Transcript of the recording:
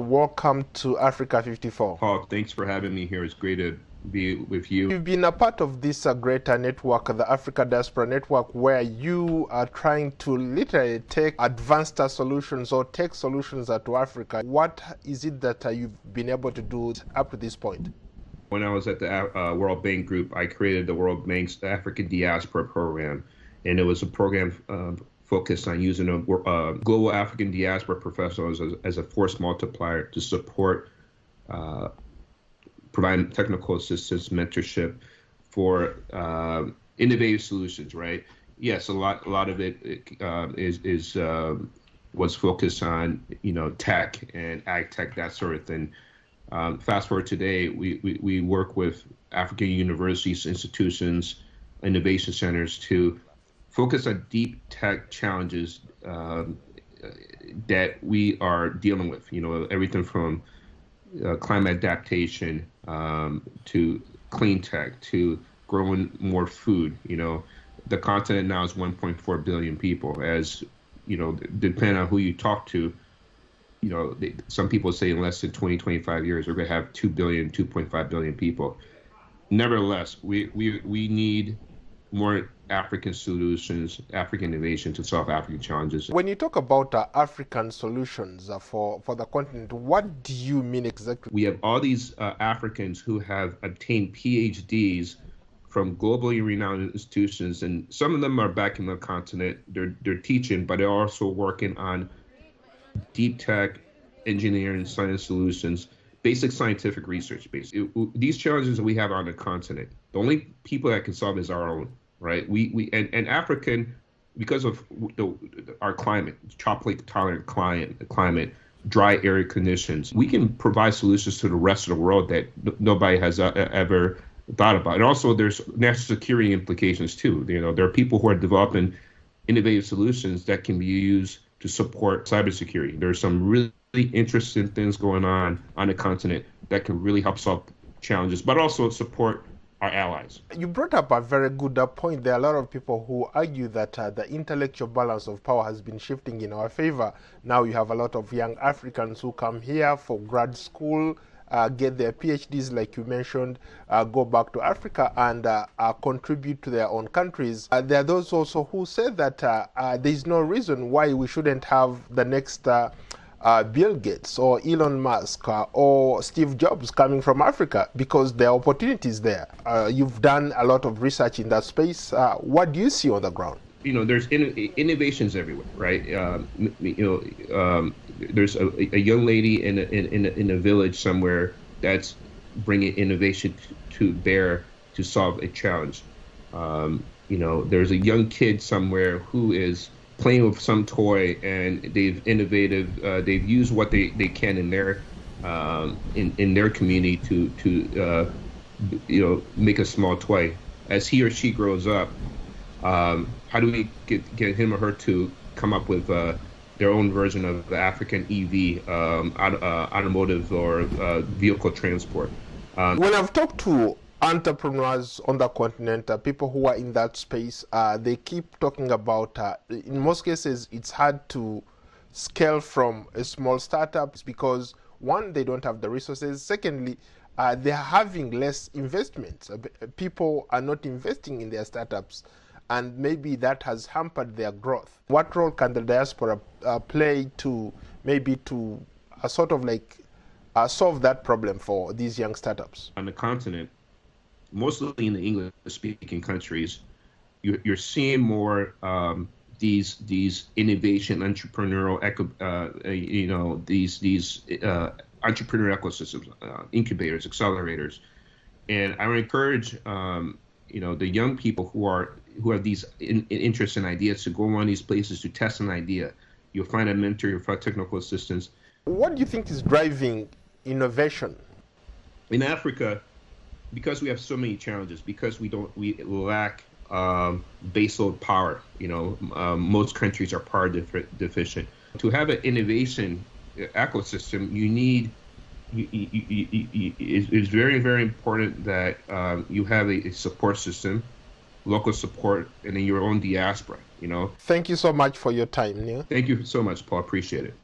welcome to Africa 54. Paul, thanks for having me here. It's great to be with you. You've been a part of this greater network, the Africa Diaspora Network, where you are trying to literally take advanced solutions or tech solutions to Africa. What is it that you've been able to do up to this point? When I was at the World Bank Group, I created the World Bank's African Diaspora Program, and it was a program focused on using global African diaspora professionals as a force multiplier to support providing technical assistance, mentorship for innovative solutions. Right? Yes, a lot of it was focused on tech and ag tech, that sort of thing. Fast forward today, we work with African universities, institutions, innovation centers to focus on deep tech challenges that we are dealing with. Everything from climate adaptation to clean tech to growing more food. The continent now is 1.4 billion people. As depending on who you talk to, some people say in less than 20, 25 years, we're going to have 2 billion, 2.5 billion people. Nevertheless, we need more African solutions, African innovation to solve African challenges. When you talk about African solutions for the continent, what do you mean exactly? We have all these Africans who have obtained PhDs from globally renowned institutions, and some of them are back in the continent. They're teaching, but they're also working on deep tech, engineering, science solutions, basic scientific research. These challenges that we have on the continent, the only people that can solve is our own. Right, and African, because of our climate, tropical tolerant climate, dry arid conditions, we can provide solutions to the rest of the world that nobody has ever thought about. And also, there's national security implications too. There are people who are developing innovative solutions that can be used to support cybersecurity. There's some really interesting things going on the continent that can really help solve challenges, but also support our allies. You brought up a very good point. There are a lot of people who argue that the intellectual balance of power has been shifting in our favor. Now you have a lot of young Africans who come here for grad school, get their PhDs, like you mentioned, go back to Africa and contribute to their own countries. There are those also who say that there is no reason why we shouldn't have the next Bill Gates or Elon Musk or Steve Jobs coming from Africa, because there are opportunities there. You've done a lot of research in that space. What do you see on the ground? There's innovations everywhere, right? There's a young lady in a village somewhere that's bringing innovation to bear to solve a challenge. There's a young kid somewhere who is playing with some toy, and they've used what they can in their community to make a small toy. As he or she grows up, how do we get him or her to come up with their own version of the African EV, automotive or vehicle transport? When I've talked to entrepreneurs on the continent, people who are in that space, they keep talking about, in most cases, it's hard to scale from a small startups because, one, they don't have the resources. Secondly, they're having less investments. People are not investing in their startups, and maybe that has hampered their growth. What role can the diaspora play to sort of like solve that problem for these young startups? On the continent, mostly in the English-speaking countries, you're seeing more these innovation, entrepreneurial, these entrepreneurial ecosystems, incubators, accelerators, and I would encourage the young people who have these interests and ideas to go on these places to test an idea. You'll find a mentor, you'll find technical assistance. What do you think is driving innovation in Africa? Because we have so many challenges, because we lack baseload power. Most countries are power deficient. To have an innovation ecosystem, it's very, very important that you have a support system, local support, and then your own diaspora. Thank you so much for your time, Nii. Thank you so much, Paul. Appreciate it.